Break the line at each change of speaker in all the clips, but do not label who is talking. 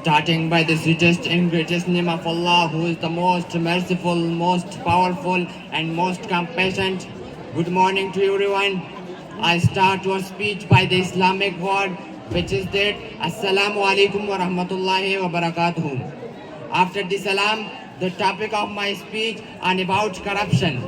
Starting by the sweetest and greatest name of Allah, who is the most merciful, most powerful, and most compassionate. Good morning to everyone. I start our speech by the Islamic word, which is that Assalamu alaikum wa rahmatullahi wa barakatuh. After the salam, the topic of my speech is about corruption.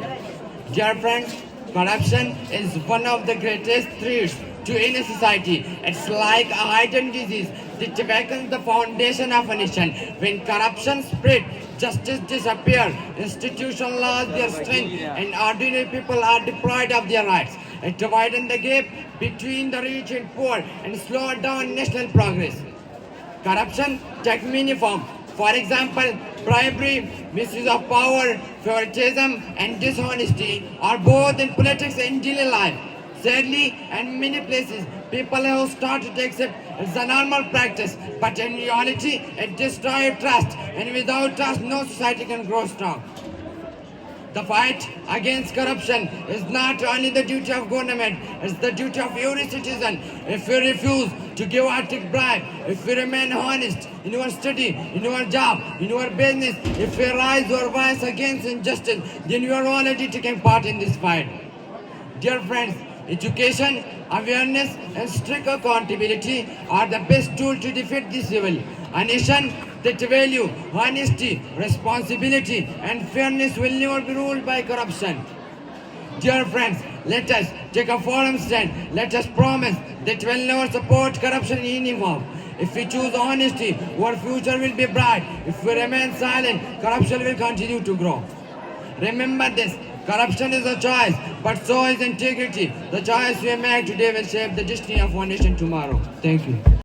Dear friends, corruption is one of the greatest threats to any society. It's like a hidden disease that weakens the foundation of a nation. When corruption spreads, justice disappears, institutional laws their strength, and ordinary people are deprived of their rights. It widens the gap between the rich and poor and slows down national progress. Corruption takes many forms. For example, bribery, misuse of power, favoritism, and dishonesty are both in politics and daily life. Sadly, in many places, people have started to accept it's a normal practice, but in reality, it destroys trust, and without trust, no society can grow strong. The fight against corruption is not only the duty of government, it's the duty of every citizen. If you refuse to give or take bribe, if you remain honest in your study, in your job, in your business, if you raise your voice against injustice, then you are already taking part in this fight. Dear friends, education, awareness, and strict accountability are the best tool to defeat this evil. A nation that value honesty, responsibility, and fairness will never be ruled by corruption. Dear friends, let us take a firm stand. Let us promise that we will never support corruption in any form. If we choose honesty, our future will be bright. If we remain silent, corruption will continue to grow. Remember this, corruption is a choice, but so is integrity. The choice we make today will shape the destiny of our nation tomorrow. Thank you.